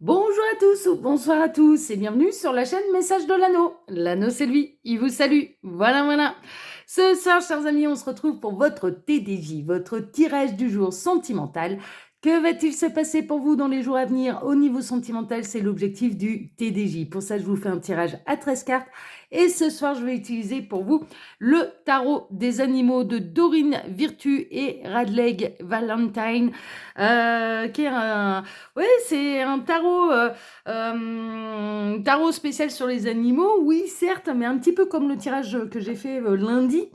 Bonjour à tous ou bonsoir à tous et bienvenue sur la chaîne Message de l'Anneau. L'Anneau c'est lui, il vous salue. Voilà. Ce soir, chers amis, on se retrouve pour votre TDJ, votre tirage du jour sentimental. Que va-t-il se passer pour vous dans les jours à venir au niveau sentimental? C'est l'objectif du TDJ. Pour ça, je vous fais un tirage à 13 cartes. Et ce soir, je vais utiliser pour vous le tarot des animaux de Dorine Virtue et Radleg Valentine, qui est un... Oui, c'est un tarot spécial sur les animaux, oui, certes, mais un petit peu comme le tirage que j'ai fait lundi.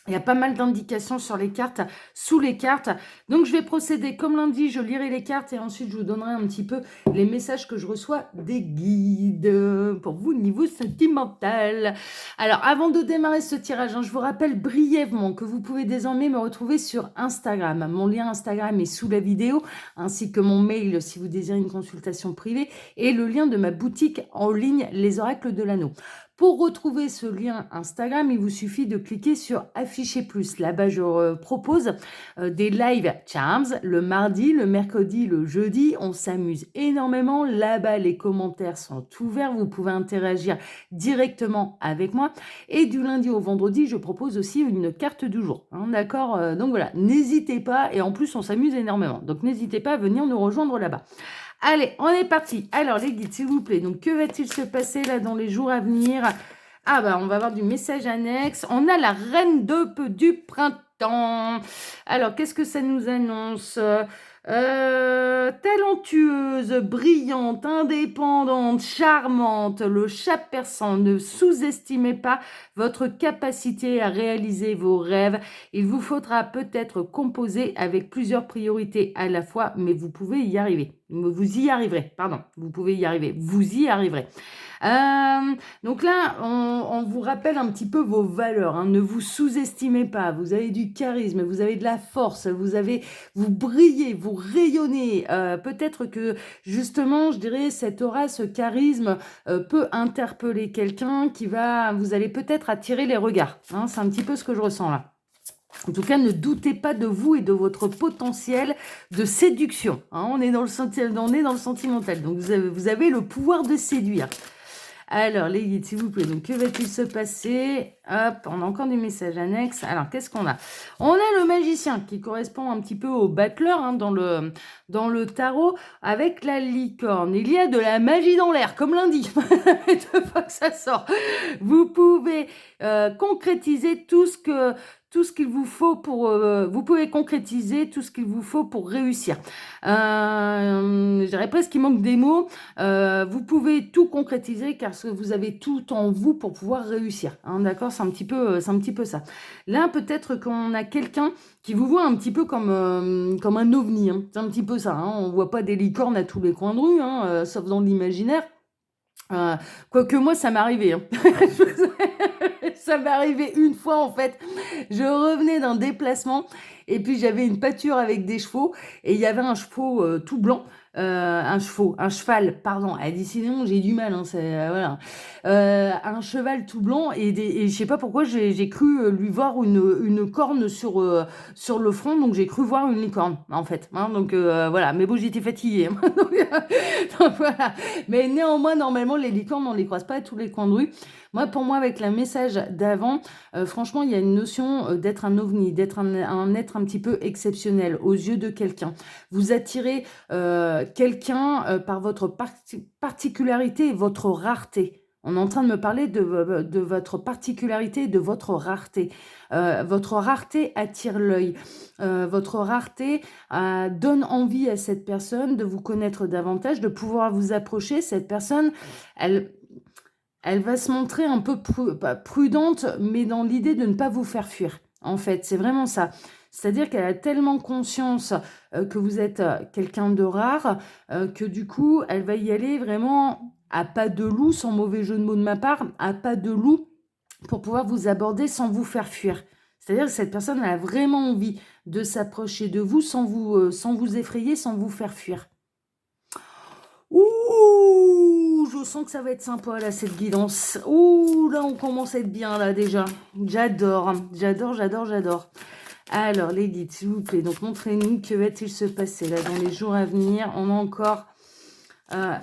Il y a pas mal d'indications sur les cartes, sous les cartes. Donc, je vais procéder comme lundi. Je lirai les cartes et ensuite, je vous donnerai un petit peu les messages que je reçois des guides pour vous, niveau sentimental. Alors, avant de démarrer ce tirage, je vous rappelle brièvement que vous pouvez désormais me retrouver sur Instagram. Mon lien Instagram est sous la vidéo, ainsi que mon mail si vous désirez une consultation privée et le lien de ma boutique en ligne, Les Oracles de l'Anneau. Pour retrouver ce lien Instagram, il vous suffit de cliquer sur Afficher plus. Là-bas, je propose des live charms le mardi, le mercredi, le jeudi. On s'amuse énormément. Là-bas, les commentaires sont ouverts. Vous pouvez interagir directement avec moi. Et du lundi au vendredi, je propose aussi une carte du jour. D'accord. Donc voilà, n'hésitez pas. Et en plus, on s'amuse énormément. Donc n'hésitez pas à venir nous rejoindre là-bas. Allez, on est parti. Alors, les guides, s'il vous plaît. Donc, que va-t-il se passer là dans les jours à venir? Ah, bah, on va avoir du message annexe. On a la reine du printemps. Alors, qu'est-ce que ça nous annonce? Talentueuse, brillante, indépendante, charmante, le chat persan. Ne sous-estimez pas votre capacité à réaliser vos rêves. Il vous faudra peut-être composer avec plusieurs priorités à la fois, mais vous pouvez y arriver. Vous y arriverez, pardon. Vous pouvez y arriver. Vous y arriverez. Donc là, on vous rappelle un petit peu vos valeurs. Ne vous sous-estimez pas. Vous avez du charisme, vous avez de la force, vous brillez, vous rayonnez. Peut-être que justement, je dirais, cette aura, ce charisme peut interpeller quelqu'un vous allez peut-être attirer les regards. C'est un petit peu ce que je ressens là. En tout cas, ne doutez pas de vous et de votre potentiel de séduction. On est dans le sentimental, donc vous avez le pouvoir de séduire. Alors, les guides, s'il vous plaît, donc que va-t-il se passer? Hop, on a encore des messages annexes. Alors, qu'est-ce qu'on a? On a le magicien qui correspond un petit peu au battleur dans le tarot avec la licorne. Il y a de la magie dans l'air, comme lundi. Deux fois que ça sort. Vous pouvez concrétiser tout ce qu'il vous faut vous pouvez concrétiser tout ce qu'il vous faut pour réussir. Je dirais presque qu'il manque des mots. Vous pouvez tout concrétiser car vous avez tout en vous pour pouvoir réussir. D'accord, c'est un petit peu ça. Là, peut-être qu'on a quelqu'un qui vous voit un petit peu comme un ovni. C'est un petit peu ça. On voit pas des licornes à tous les coins de rue, sauf dans l'imaginaire. Quoique moi, ça m'est arrivé. Ça m'est arrivé une fois en fait. Je revenais d'un déplacement et puis j'avais une pâture avec des chevaux et il y avait un cheval tout blanc. Un cheval, pardon. Elle dit sinon j'ai du mal. Voilà. Un cheval tout blanc et je sais pas pourquoi j'ai cru lui voir une corne sur le front, donc j'ai cru voir une licorne en fait. Donc voilà. Mais bon, j'étais fatiguée. Donc voilà. Mais néanmoins, normalement, les licornes, on les croise pas à tous les coins de rue. Pour moi, avec le message d'avant, franchement, il y a une notion d'être un ovni, d'être un être un petit peu exceptionnel aux yeux de quelqu'un. Vous attirez quelqu'un par votre particularité et votre rareté. On est en train de me parler de votre particularité et de votre rareté. Votre rareté attire l'œil. Votre rareté donne envie à cette personne de vous connaître davantage, de pouvoir vous approcher. Cette personne, elle va se montrer un peu pas prudente, mais dans l'idée de ne pas vous faire fuir. En fait, c'est vraiment ça. C'est-à-dire qu'elle a tellement conscience que vous êtes quelqu'un de rare que du coup, elle va y aller vraiment à pas de loup, sans mauvais jeu de mots de ma part, à pas de loup pour pouvoir vous aborder sans vous faire fuir. C'est-à-dire que cette personne elle a vraiment envie de s'approcher de vous sans vous effrayer, sans vous faire fuir. Ouh, je sens que ça va être sympa là, cette guidance. Ouh, là, on commence à être bien là déjà. J'adore. Alors, les guides, s'il vous plaît, donc montrez-nous que va-t-il se passer là dans les jours à venir. On a encore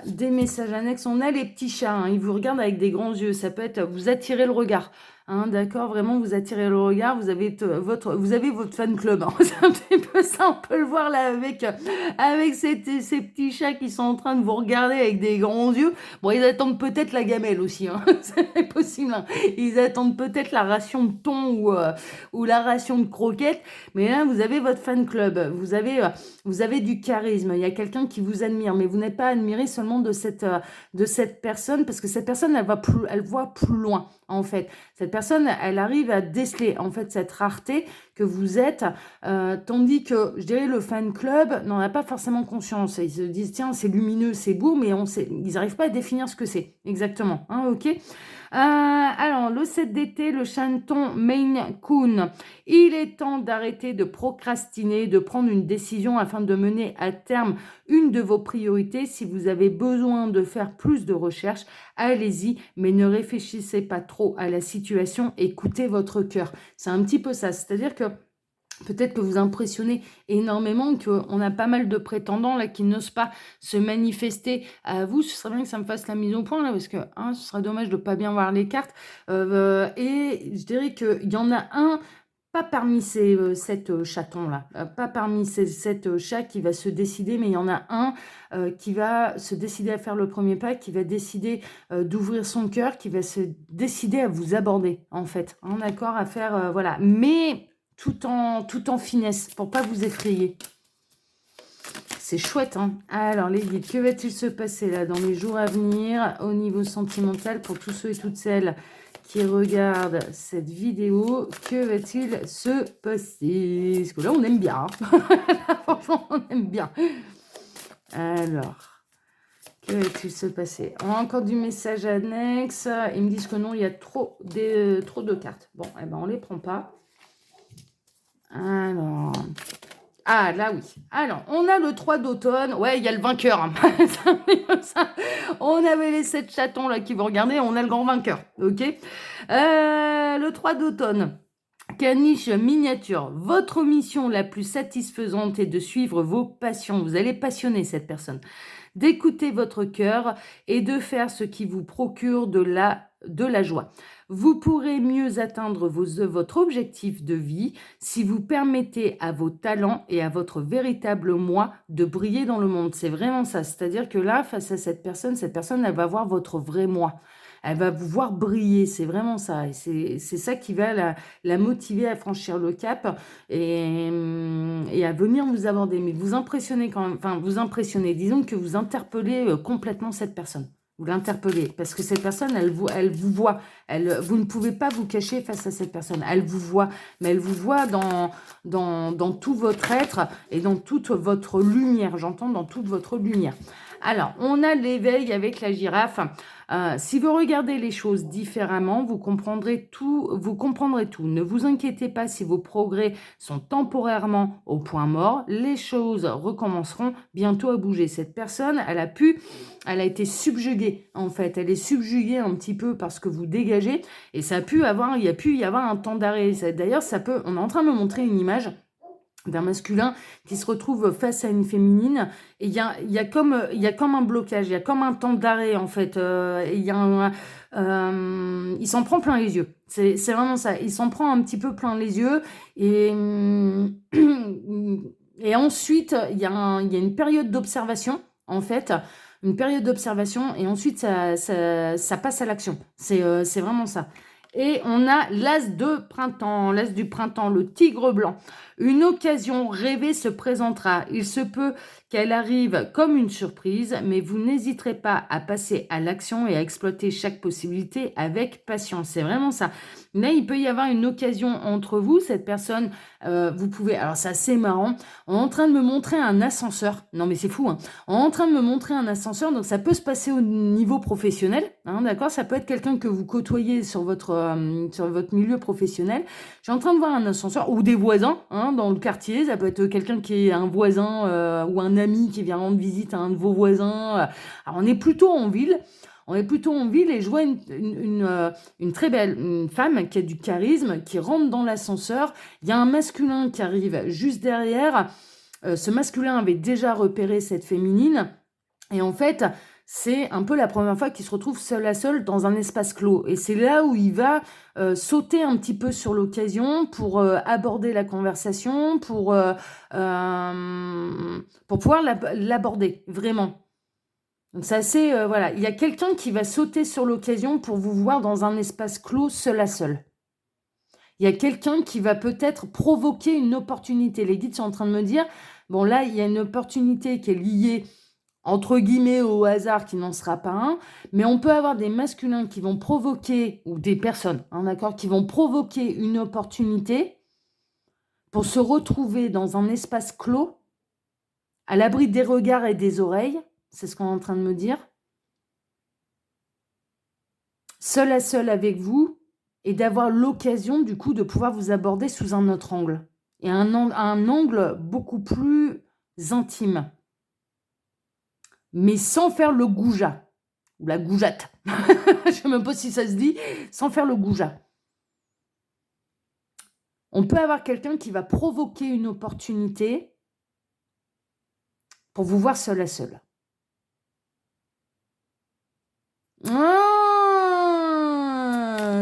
des messages annexes. On a les petits chats, hein, ils vous regardent avec des grands yeux. Ça peut être, vous attirez le regard. Hein, d'accord, vraiment, vous attirez le regard, vous avez votre fan club. Hein. C'est un petit peu ça, on peut le voir là avec ces petits chats qui sont en train de vous regarder avec des grands yeux. Bon, ils attendent peut-être la gamelle aussi, hein. C'est possible. Hein. Ils attendent peut-être la ration de thon ou la ration de croquettes. Mais là, vous avez votre fan club, vous avez du charisme. Il y a quelqu'un qui vous admire, mais vous n'êtes pas admiré seulement de cette personne, parce que cette personne, elle voit plus loin, en fait. Cette personne, elle arrive à déceler, en fait, cette rareté que vous êtes, tandis que, je dirais, le fan club n'en a pas forcément conscience. Ils se disent, tiens, c'est lumineux, c'est beau, mais ils n'arrivent pas à définir ce que c'est, exactement. Hein, ok. Alors, le 7 d'été, le chaton Maine Coon. Il est temps d'arrêter de procrastiner, de prendre une décision afin de mener à terme une de vos priorités. Si vous avez besoin de faire plus de recherches, allez-y, mais ne réfléchissez pas trop à la situation, écoutez votre cœur. C'est un petit peu ça, c'est-à-dire que peut-être que vous impressionnez énormément, qu'on a pas mal de prétendants là qui n'osent pas se manifester à vous. Ce serait bien que ça me fasse la mise au point là, parce que ce serait dommage de pas bien voir les cartes. Et je dirais qu'il y en a un, pas parmi ces 7 chatons là, pas parmi ces 7 chats qui va se décider, mais il y en a un qui va se décider à faire le premier pas, qui va décider d'ouvrir son cœur, qui va se décider à vous aborder en fait. Hein, d'accord, à faire voilà, mais tout en finesse, pour pas vous effrayer. C'est chouette, hein. Alors, les guides, que va-t-il se passer là dans les jours à venir au niveau sentimental pour tous ceux et toutes celles qui regardent cette vidéo? Que va-t-il se passer? Parce que là, on aime bien. Hein. Franchement, on aime bien. Alors, que va-t-il se passer? On a encore du message annexe. Ils me disent que non, il y a trop de cartes. Bon, eh ben, on les prend pas. Alors, là oui. Alors, on a le 3 d'automne. Ouais, il y a le vainqueur. Hein. On avait les 7 chatons là qui vont regarder. On a le grand vainqueur. Ok. Le 3 d'automne. Caniche miniature. Votre mission la plus satisfaisante est de suivre vos passions. Vous allez passionner cette personne. D'écouter votre cœur et de faire ce qui vous procure de la joie. Vous pourrez mieux atteindre votre objectif de vie si vous permettez à vos talents et à votre véritable moi de briller dans le monde. C'est vraiment ça. C'est-à-dire que là, face à cette personne, elle va voir votre vrai moi. Elle va vous voir briller, c'est vraiment ça. Et c'est ça qui va la motiver à franchir le cap et à venir vous aborder. Mais vous impressionnez quand même, enfin vous impressionnez, disons que vous interpellez complètement cette personne. Vous l'interpellez parce que cette personne, elle vous voit. Vous ne pouvez pas vous cacher face à cette personne. Elle vous voit, mais elle vous voit dans tout votre être et dans toute votre lumière. J'entends dans toute votre lumière. Alors, on a l'éveil avec la girafe. Si vous regardez les choses différemment, vous comprendrez tout. Ne vous inquiétez pas si vos progrès sont temporairement au point mort. Les choses recommenceront bientôt à bouger. Cette personne, elle a été subjuguée, en fait. Elle est subjuguée un petit peu par ce que vous dégagez. Et il y a pu y avoir un temps d'arrêt. D'ailleurs, on est en train de me montrer une image d'un masculin qui se retrouve face à une féminine et il y a comme un blocage, il y a comme un temps d'arrêt en fait, il s'en prend plein les yeux, c'est vraiment ça, il s'en prend un petit peu plein les yeux et ensuite il y a une période d'observation en fait, et ensuite ça passe à l'action, c'est vraiment ça. Et on a l'as du printemps, le tigre blanc. Une occasion rêvée se présentera. Il se peut qu'elle arrive comme une surprise, mais vous n'hésiterez pas à passer à l'action et à exploiter chaque possibilité avec patience. C'est vraiment ça. Là, il peut y avoir une occasion entre vous. Cette personne, vous pouvez... Alors, c'est assez marrant. On est en train de me montrer un ascenseur. Non, mais c'est fou, hein. On est en train de me montrer un ascenseur. Donc, ça peut se passer au niveau professionnel. Hein, d'accord? Ça peut être quelqu'un que vous côtoyez sur votre milieu professionnel. Je suis en train de voir un ascenseur ou des voisins hein, dans le quartier. Ça peut être quelqu'un qui est un voisin ou un ami qui vient rendre visite à un de vos voisins. Alors, on est plutôt en ville. Et je vois une très belle femme qui a du charisme, qui rentre dans l'ascenseur. Il y a un masculin qui arrive juste derrière. Ce masculin avait déjà repéré cette féminine. Et en fait, c'est un peu la première fois qu'il se retrouve seul à seul dans un espace clos. Et c'est là où il va sauter un petit peu sur l'occasion pour aborder la conversation, pour pouvoir l'aborder, vraiment. Donc c'est assez, voilà, il y a quelqu'un qui va sauter sur l'occasion pour vous voir dans un espace clos, seul à seul. Il y a quelqu'un qui va peut-être provoquer une opportunité. Les guides sont en train de me dire, bon là, il y a une opportunité qui est liée, entre guillemets, au hasard, qui n'en sera pas un, mais on peut avoir des masculins qui vont provoquer, ou des personnes, hein, d'accord, qui vont provoquer une opportunité pour se retrouver dans un espace clos, à l'abri des regards et des oreilles, c'est ce qu'on est en train de me dire, seul à seul avec vous, et d'avoir l'occasion, du coup, de pouvoir vous aborder sous un autre angle. Et un angle beaucoup plus intime. Mais sans faire le goujat. Ou la goujatte. Je ne sais même pas si ça se dit. Sans faire le goujat. On peut avoir quelqu'un qui va provoquer une opportunité pour vous voir seul à seul. Ah,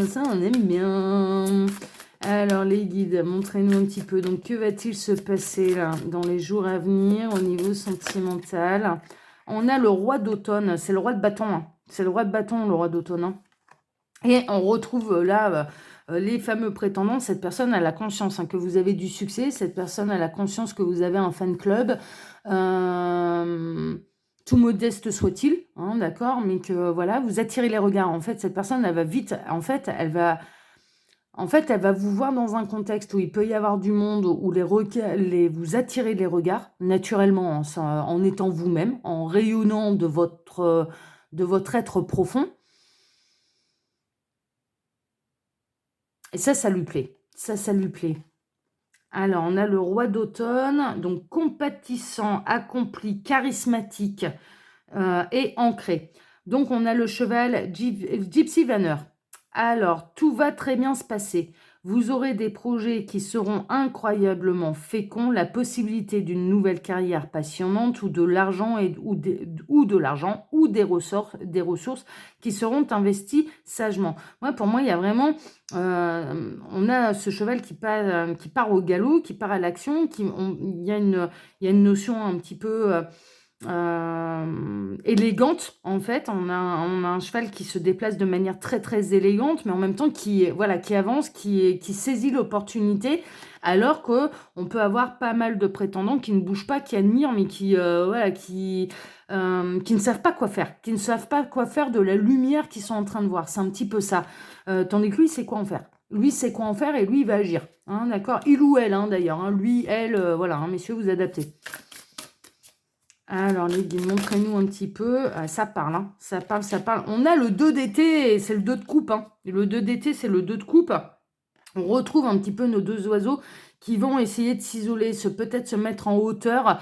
ça, on aime bien. Alors, les guides, montrez-nous un petit peu. Donc, que va-t-il se passer là dans les jours à venir au niveau sentimental? On a le roi d'automne. C'est le roi de bâton. Hein. C'est le roi de bâton, le roi d'automne. Hein. Et on retrouve là les fameux prétendants. Cette personne a la conscience que vous avez du succès. Cette personne a la conscience que vous avez un fan club. Tout modeste soit-il, hein, d'accord, mais que voilà, vous attirez les regards. En fait, cette personne, elle va vite. En fait, elle va vous voir dans un contexte où il peut y avoir du monde, où vous attirez les regards naturellement, en étant vous-même, en rayonnant de votre être profond. Et ça lui plaît. Ça lui plaît. Alors, on a le roi d'automne, donc compatissant, accompli, charismatique et ancré. Donc, on a le cheval Gypsy Vanner. Alors, tout va très bien se passer. Vous aurez des projets qui seront incroyablement féconds, la possibilité d'une nouvelle carrière passionnante ou de l'argent ou des ressources qui seront investies sagement. Pour moi, il y a vraiment, on a ce cheval qui part au galop, qui part à l'action, il y a une notion un petit peu élégante en fait. On a un cheval qui se déplace de manière très très élégante, mais en même temps qui avance, qui saisit l'opportunité, alors que on peut avoir pas mal de prétendants qui ne bougent pas, qui admirent, mais qui ne savent pas quoi faire, de la lumière qu'ils sont en train de voir. C'est un petit peu ça. Tandis que lui, c'est quoi en faire. Lui, c'est quoi en faire et lui, il va agir. Hein, d'accord. Il ou elle, hein, d'ailleurs. Hein, lui, elle, voilà, hein, messieurs, vous adaptez. Alors, les guides, montrez-nous un petit peu. Ah, ça parle, hein. Ça parle. On a le 2 d'été, c'est le 2 de coupe. Hein. Et le 2 d'été, c'est le 2 de coupe. On retrouve un petit peu nos deux oiseaux qui vont essayer de s'isoler, peut-être se mettre en hauteur.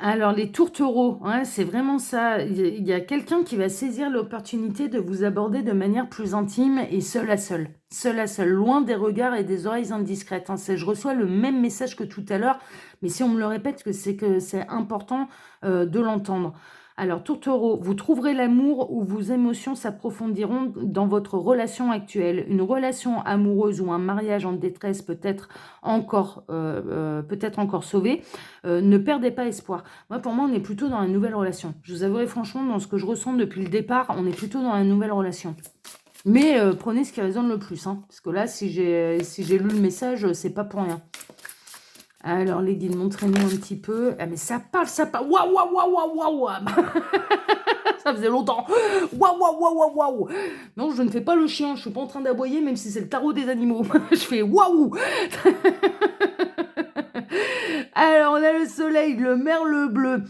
Alors, les tourtereaux, ouais, c'est vraiment ça. Il y a quelqu'un qui va saisir l'opportunité de vous aborder de manière plus intime et seul à seul. Seul à seul, loin des regards et des oreilles indiscrètes. Hein. Je reçois le même message que tout à l'heure, mais si on me le répète, que c'est important de l'entendre. Alors, tourtereau, vous trouverez l'amour où vos émotions s'approfondiront dans votre relation actuelle. Une relation amoureuse ou un mariage en détresse peut-être encore sauvé. Ne perdez pas espoir. Pour moi, on est plutôt dans une nouvelle relation. Je vous avouerai franchement, dans ce que je ressens depuis le départ, on est plutôt dans une nouvelle relation. Mais prenez ce qui résonne le plus. Hein, parce que là, si j'ai lu le message, c'est pas pour rien. Alors, les guides, montrez-nous un petit peu. Ah, mais ça parle. Waouh, waouh, waouh, waouh, waouh. Ça faisait longtemps. Waouh, waouh, waouh, waouh, waouh. Non, je ne fais pas le chien. Je suis pas en train d'aboyer, même si c'est le tarot des animaux. Je fais waouh. Alors, on a le soleil, le merle bleu.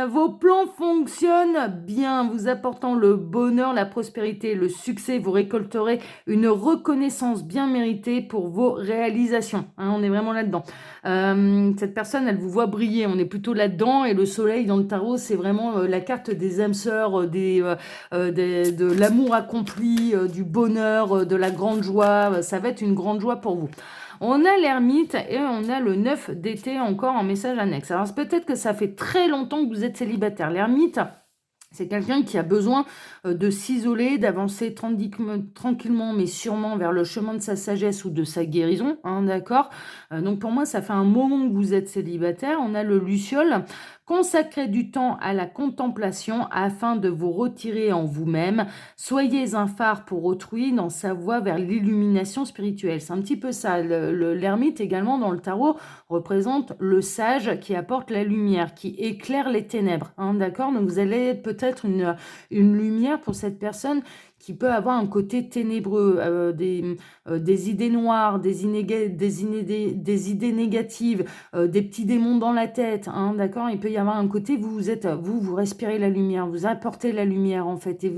Vos plans fonctionnent bien, vous apportant le bonheur, la prospérité, le succès. Vous récolterez une reconnaissance bien méritée pour vos réalisations. Hein, on est vraiment là-dedans. Cette personne, elle vous voit briller. On est plutôt là-dedans. Et le soleil dans le tarot, c'est vraiment la carte des âmes sœurs, de l'amour accompli, du bonheur, de la grande joie. Ça va être une grande joie pour vous. On a l'ermite et on a le 9 d'été encore en message annexe. Alors, c'est peut-être que ça fait très longtemps que vous êtes célibataire. L'ermite, c'est quelqu'un qui a besoin de s'isoler, d'avancer tranquillement, mais sûrement vers le chemin de sa sagesse ou de sa guérison, hein, d'accord? Donc pour moi, ça fait un moment que vous êtes célibataire. On a le luciole. Consacrez du temps à la contemplation afin de vous retirer en vous-même. Soyez un phare pour autrui dans sa voie vers l'illumination spirituelle. C'est un petit peu ça. L'ermite également dans le tarot représente le sage qui apporte la lumière, qui éclaire les ténèbres, hein, d'accord? Donc vous allez être peut-être une lumière pour cette personne qui peut avoir un côté ténébreux, des idées noires, des idées négatives, des petits démons dans la tête, hein, d'accord? Il peut y avoir un côté, vous respirez la lumière, vous apportez la lumière en fait, et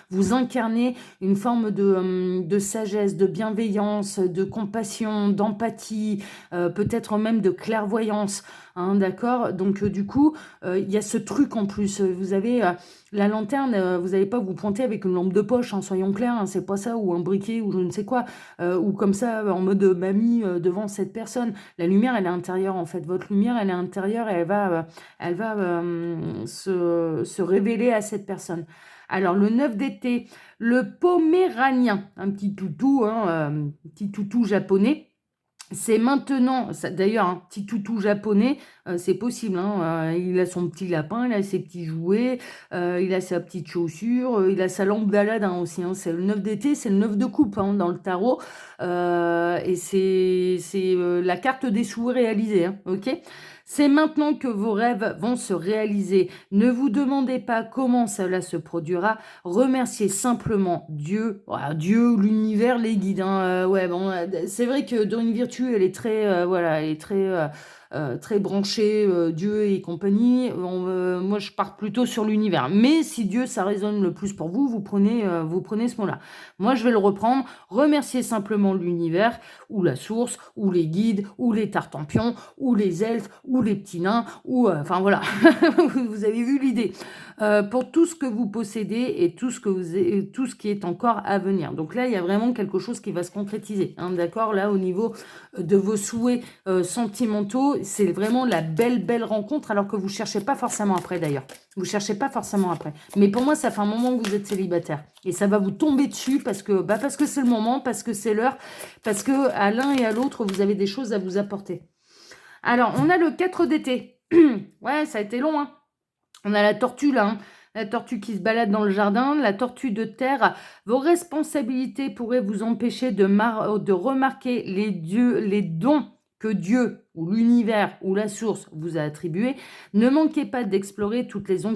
vous incarnez une forme de sagesse, de bienveillance, de compassion, d'empathie, peut-être même de clairvoyance, hein, d'accord? Donc du coup, il y a ce truc en plus, vous avez la lanterne, vous n'allez pas vous pointer avec une lampe de poche, hein, soyons clairs, hein, c'est pas ça, ou un briquet, ou je ne sais quoi, ou comme ça, en mode mamie devant cette personne. La lumière, elle est intérieure, en fait. Votre lumière, elle est intérieure et elle va se révéler à cette personne. Alors, le 9 d'été, le poméranien, un petit toutou, hein, petit toutou japonais. C'est maintenant, d'ailleurs, un petit toutou japonais, c'est possible, hein, il a son petit lapin, il a ses petits jouets, il a sa petite chaussure, il a sa lampe d'Aladin aussi, hein, c'est le 9 d'été, c'est le 9 de coupe, hein, dans le tarot, et c'est la carte des souhaits réalisés, hein, ok? C'est maintenant que vos rêves vont se réaliser. Ne vous demandez pas comment cela se produira. Remerciez simplement Dieu, voilà, Dieu, l'univers, les guides, hein. Ouais, bon, c'est vrai que Dorine Virtue, elle est très, voilà, elle est très branchée, Dieu et compagnie. Moi, je pars plutôt sur l'univers. Mais si Dieu, ça résonne le plus pour vous, vous prenez ce mot-là. Moi, je vais le reprendre. Remerciez simplement l'univers, ou la source, ou les guides, ou les tartampions, ou les elfes, ou les petits nains, ou, enfin voilà, vous avez vu l'idée. Pour tout ce que vous possédez et tout ce qui est encore à venir. Donc là, il y a vraiment quelque chose qui va se concrétiser, hein, d'accord? Là, au niveau de vos souhaits sentimentaux, c'est vraiment la belle rencontre, alors que vous cherchez pas forcément après d'ailleurs. Vous cherchez pas forcément après. Mais pour moi, ça fait un moment que vous êtes célibataire. Et ça va vous tomber dessus parce que c'est le moment, parce que c'est l'heure, parce que à l'un et à l'autre, vous avez des choses à vous apporter. Alors, on a le 4 d'été. Ouais, ça a été long, hein. On a la tortue là, hein. La tortue qui se balade dans le jardin, la tortue de terre. Vos responsabilités pourraient vous empêcher de remarquer les dons que Dieu ou l'univers ou la source vous a attribués. Ne manquez pas d'explorer toutes les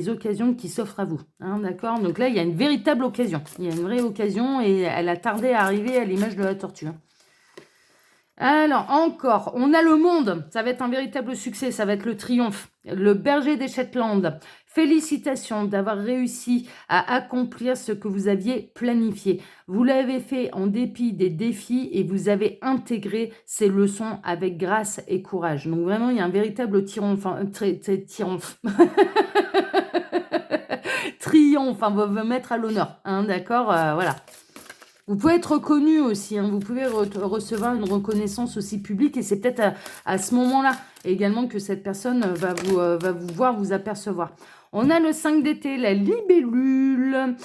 occasions qui s'offrent à vous, hein, d'accord? Donc là, il y a une véritable occasion. Il y a une vraie occasion et elle a tardé à arriver à l'image de la tortue, hein. Alors, encore, on a le monde. Ça va être un véritable succès, ça va être le triomphe. Le berger des Shetland. Félicitations d'avoir réussi à accomplir ce que vous aviez planifié. Vous l'avez fait en dépit des défis et vous avez intégré ces leçons avec grâce et courage. Donc vraiment, il y a un véritable triomphe. Triomphe. Triomphe, on va vous mettre à l'honneur, hein, d'accord, voilà. Vous pouvez être reconnu aussi, hein, vous pouvez recevoir une reconnaissance aussi publique et c'est peut-être à ce moment-là également que cette personne va vous voir, vous apercevoir. On a le 5 d'été, la libellule.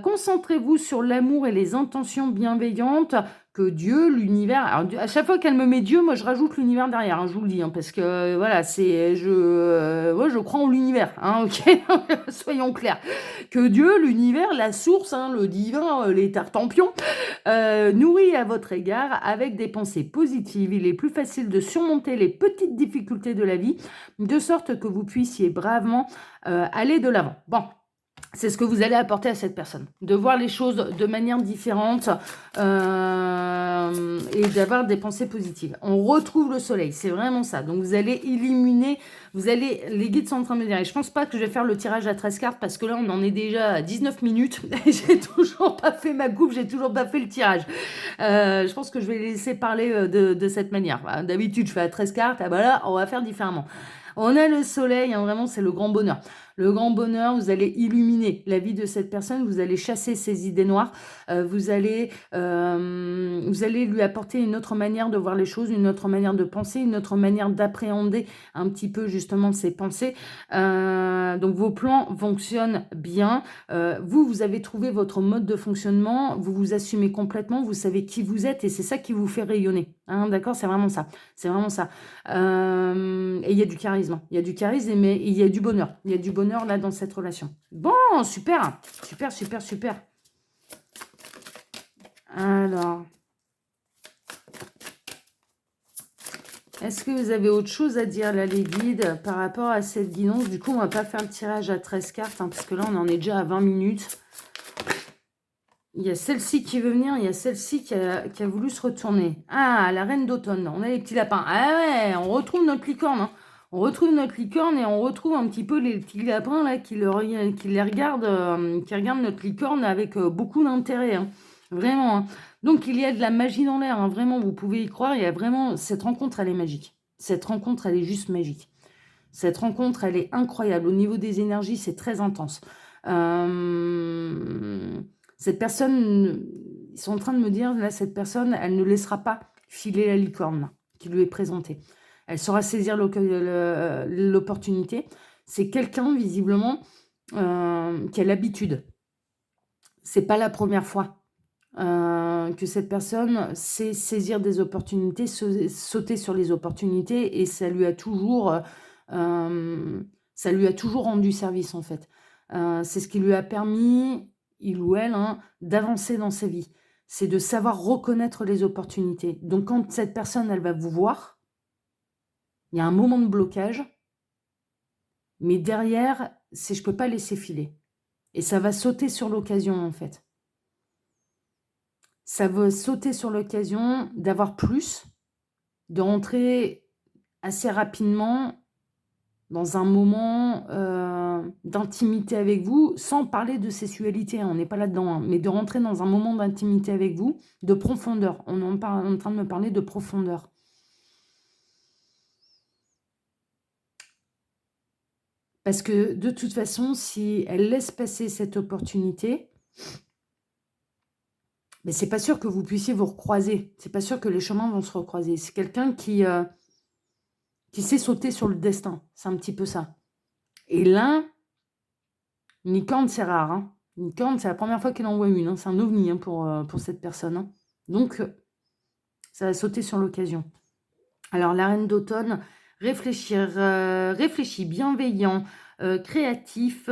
Concentrez-vous sur l'amour et les intentions bienveillantes que Dieu, l'univers... Alors, à chaque fois qu'elle me met Dieu, moi je rajoute l'univers derrière, hein, je vous le dis, hein, parce que voilà, je crois en l'univers, hein, ok. Soyons clairs. Que Dieu, l'univers, la source, hein, le divin, les tartampions, nourrit à votre égard avec des pensées positives. Il est plus facile de surmonter les petites difficultés de la vie, de sorte que vous puissiez bravement aller de l'avant. Bon, c'est ce que vous allez apporter à cette personne. De voir les choses de manière différente et d'avoir des pensées positives. On retrouve le soleil, c'est vraiment ça. Donc vous allez illuminer, les guides sont en train de me dire, et je pense pas que je vais faire le tirage à 13 cartes parce que là on en est déjà à 19 minutes. J'ai toujours pas fait ma coupe, j'ai toujours pas fait le tirage. Je pense que je vais les laisser parler de cette manière. D'habitude je fais à 13 cartes, ah bah là on va faire différemment. On a le soleil, hein, vraiment c'est le grand bonheur. Le grand bonheur, vous allez illuminer la vie de cette personne, vous allez chasser ses idées noires, vous allez lui apporter une autre manière de voir les choses, une autre manière de penser, une autre manière d'appréhender un petit peu justement ses pensées. Donc vos plans fonctionnent bien. Vous avez trouvé votre mode de fonctionnement, vous vous assumez complètement, vous savez qui vous êtes et c'est ça qui vous fait rayonner. Hein, d'accord? C'est vraiment ça. C'est vraiment ça. Et il y a du charisme. Il y a du charisme, mais il y a du bonheur. Il y a du bonheur là dans cette relation. Bon, super. Super, super, super. Alors, est-ce que vous avez autre chose à dire là, les guides, par rapport à cette guidance? Du coup, on va pas faire le tirage à 13 cartes, hein, parce que là, on en est déjà à 20 minutes. Il y a celle-ci qui veut venir, il y a celle-ci qui a voulu se retourner. Ah, la reine d'automne, on a les petits lapins. Ah ouais, on retrouve notre licorne. Hein. On retrouve notre licorne et on retrouve un petit peu les petits lapins là qui les regardent, qui regardent notre licorne avec beaucoup d'intérêt. Hein. Vraiment. Hein. Donc il y a de la magie dans l'air, hein. Vraiment, vous pouvez y croire. Il y a vraiment cette rencontre, elle est magique. Cette rencontre, elle est juste magique. Cette rencontre, elle est incroyable. Au niveau des énergies, c'est très intense. Cette personne, ils sont en train de me dire, là, cette personne, elle ne laissera pas filer la licorne qui lui est présentée. Elle saura saisir l'opportunité. C'est quelqu'un, visiblement, qui a l'habitude. C'est pas la première fois que cette personne sait saisir des opportunités, sauter sur les opportunités, et ça lui a toujours rendu service, en fait. C'est ce qui lui a permis, il ou elle, hein, d'avancer dans sa vie. C'est de savoir reconnaître les opportunités. Donc, quand cette personne, elle va vous voir, il y a un moment de blocage, mais derrière, c'est je peux pas laisser filer. Et ça va sauter sur l'occasion, en fait. Ça va sauter sur l'occasion d'avoir plus, de rentrer assez rapidement dans un moment d'intimité avec vous, sans parler de sexualité, hein, on n'est pas là-dedans, hein, mais de rentrer dans un moment d'intimité avec vous, de profondeur. On est en train de me parler de profondeur. Parce que de toute façon, si elle laisse passer cette opportunité, mais c'est pas sûr que vous puissiez vous recroiser. C'est pas sûr que les chemins vont se recroiser. C'est quelqu'un qui sait sauter sur le destin. C'est un petit peu ça. Et là, une licorne, c'est rare. Hein. Une licorne, c'est la première fois qu'elle en voit une. Hein. C'est un ovni, hein, pour cette personne. Hein. Donc, ça va sauter sur l'occasion. Alors, la reine d'automne, réfléchit, bienveillant, créatif,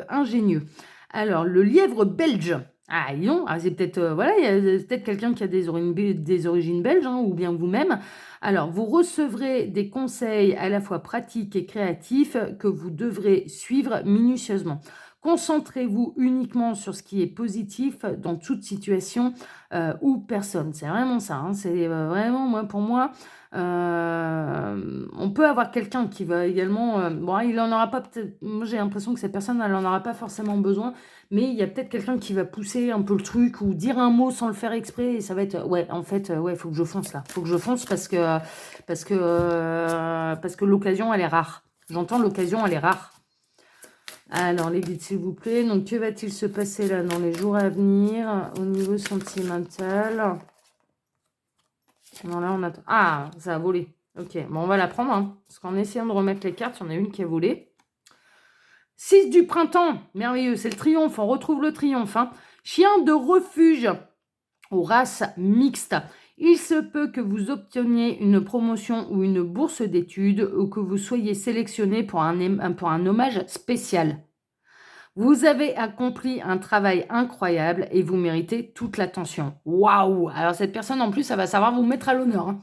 ingénieux. Alors, le lièvre belge. Ah, non, c'est peut-être voilà, il y a peut-être quelqu'un qui a des origines belges, hein, ou bien vous-même. Alors, vous recevrez des conseils à la fois pratiques et créatifs que vous devrez suivre minutieusement. Concentrez-vous uniquement sur ce qui est positif dans toute situation ou personne. C'est vraiment ça. Hein, c'est vraiment, pour moi, on peut avoir quelqu'un qui va également... bon, il en aura pas peut-être... Moi, j'ai l'impression que cette personne, elle n'en aura pas forcément besoin, mais il y a peut-être quelqu'un qui va pousser un peu le truc ou dire un mot sans le faire exprès, et ça va être... Ouais, en fait, ouais, il faut que je fonce là. Il faut que je fonce parce que l'occasion, elle est rare. J'entends l'occasion, elle est rare. Alors, les guides, s'il vous plaît. Donc, que va-t-il se passer là dans les jours à venir au niveau sentimental? Non, là, on attend. Ah, ça a volé. Ok, bon, on va la prendre. Hein, parce qu'en essayant de remettre les cartes, il y en a une qui a volé. 6 du printemps. Merveilleux, c'est le triomphe. On retrouve le triomphe. Hein. Chien de refuge aux races mixtes. Il se peut que vous obteniez une promotion ou une bourse d'études ou que vous soyez sélectionné pour un hommage spécial. Vous avez accompli un travail incroyable et vous méritez toute l'attention. Waouh! Alors cette personne, en plus, elle va savoir vous mettre à l'honneur. Hein.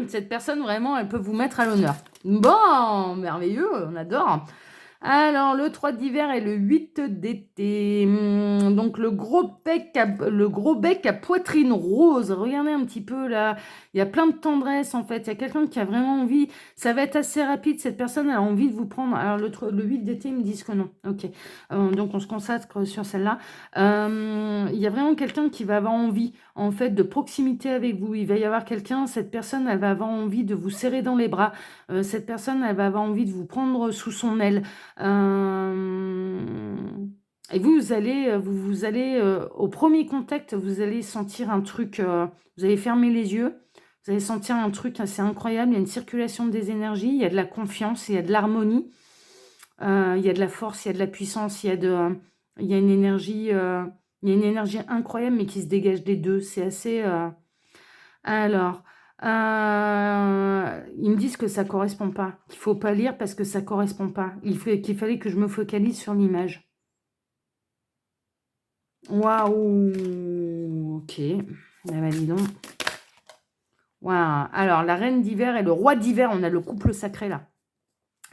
Cette personne, vraiment, elle peut vous mettre à l'honneur. Bon, merveilleux, on adore. Alors, le 3 d'hiver et le 8 d'été. Donc, le gros bec à poitrine rose. Regardez un petit peu là. Il y a plein de tendresse en fait. Il y a quelqu'un qui a vraiment envie. Ça va être assez rapide. Cette personne elle a envie de vous prendre. Alors, le 8 d'été, ils me disent que non. Ok. Donc, on se consacre sur celle-là. Il y a vraiment quelqu'un qui va avoir envie en fait de proximité avec vous. Il va y avoir quelqu'un. Cette personne, elle va avoir envie de vous serrer dans les bras. Cette personne, elle va avoir envie de vous prendre sous son aile. Et vous allez, au premier contact, vous allez sentir un truc, vous allez fermer les yeux, vous allez sentir un truc assez incroyable. Il y a une circulation des énergies, il y a de la confiance, il y a de l'harmonie, il y a de la force, il y a de la puissance, il y a une énergie, il y a une énergie incroyable, mais qui se dégage des 2. C'est assez, alors, ils me disent que ça correspond pas, qu'il faut pas lire parce que ça correspond pas. Qu'il fallait que je me focalise sur l'image. Waouh! OK. Ah bah, dis donc. Waouh! Alors, la reine d'hiver et le roi d'hiver, on a le couple sacré là.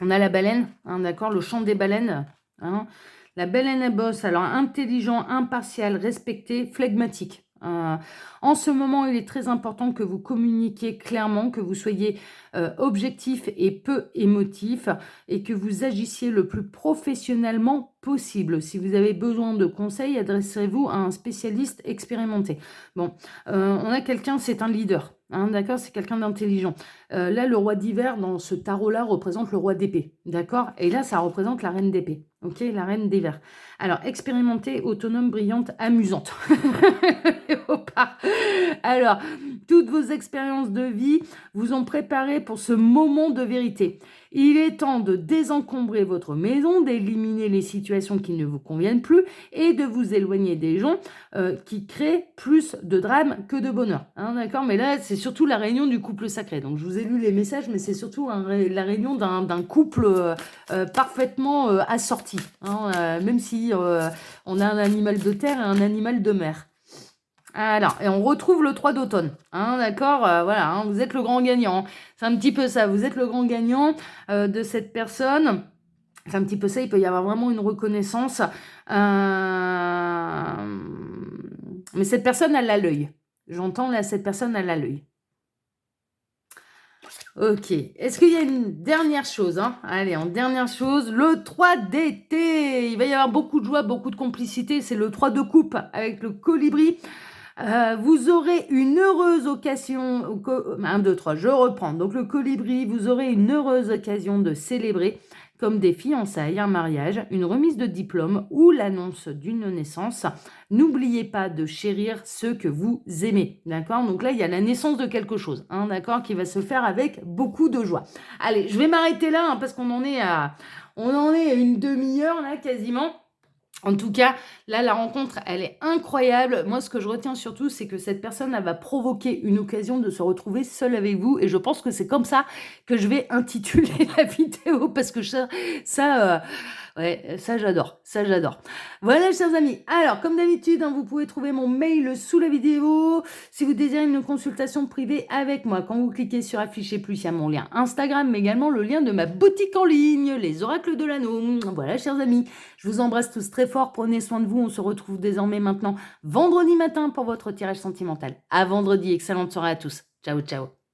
On a la baleine, hein, d'accord? Le chant des baleines, hein. La baleine à bosse, alors intelligent, impartial, respecté, flegmatique. En ce moment, il est très important que vous communiquiez clairement, que vous soyez objectif et peu émotif et que vous agissiez le plus professionnellement possible. Si vous avez besoin de conseils, adressez-vous à un spécialiste expérimenté. Bon, on a quelqu'un, c'est un leader. Hein, d'accord, c'est quelqu'un d'intelligent. Là, le roi d'hiver, dans ce tarot-là, représente le roi d'épée. D'accord? Et là, ça représente la reine d'épée. Ok, la reine d'hiver. Alors, expérimentée, autonome, brillante, amusante. Léopard. Alors, toutes vos expériences de vie vous ont préparé pour ce moment de vérité. Il est temps de désencombrer votre maison, d'éliminer les situations qui ne vous conviennent plus et de vous éloigner des gens qui créent plus de drame que de bonheur. Hein, d'accord? Mais là, c'est surtout la réunion du couple sacré. Donc, je vous ai lu les messages, mais c'est surtout la réunion d'un couple parfaitement assorti. Hein, même si on a un animal de terre et un animal de mer. Alors, et on retrouve le 3 d'automne, hein, d'accord, voilà, hein, vous êtes le grand gagnant. C'est un petit peu ça, vous êtes le grand gagnant de cette personne. C'est un petit peu ça, il peut y avoir vraiment une reconnaissance. Mais cette personne, elle a l'œil. J'entends là, cette personne, elle a l'œil. Ok, est-ce qu'il y a une dernière chose, hein? Allez, en dernière chose, le 3 d'été. Il va y avoir beaucoup de joie, beaucoup de complicité. C'est le 3 de coupe avec le colibri. Vous aurez une heureuse occasion, 1, 2, 3, je reprends. Donc le colibri, vous aurez une heureuse occasion de célébrer comme des fiançailles, un mariage, une remise de diplôme ou l'annonce d'une naissance. N'oubliez pas de chérir ceux que vous aimez, d'accord? Donc là, il y a la naissance de quelque chose, hein, d'accord, qui va se faire avec beaucoup de joie. Allez, je vais m'arrêter là, hein, parce qu'on en est à une demi-heure là, quasiment. En tout cas, là, la rencontre, elle est incroyable. Moi, ce que je retiens surtout, c'est que cette personne, elle va provoquer une occasion de se retrouver seule avec vous. Et je pense que c'est comme ça que je vais intituler la vidéo, parce que ça, j'adore. Ça, j'adore. Voilà, chers amis. Alors, comme d'habitude, hein, vous pouvez trouver mon mail sous la vidéo. Si vous désirez une consultation privée avec moi, quand vous cliquez sur afficher plus, il y a mon lien Instagram, mais également le lien de ma boutique en ligne, les oracles de l'anneau. Voilà, chers amis. Je vous embrasse tous très fort. Prenez soin de vous. On se retrouve désormais maintenant vendredi matin pour votre tirage sentimental. À vendredi. Excellente soirée à tous. Ciao, ciao.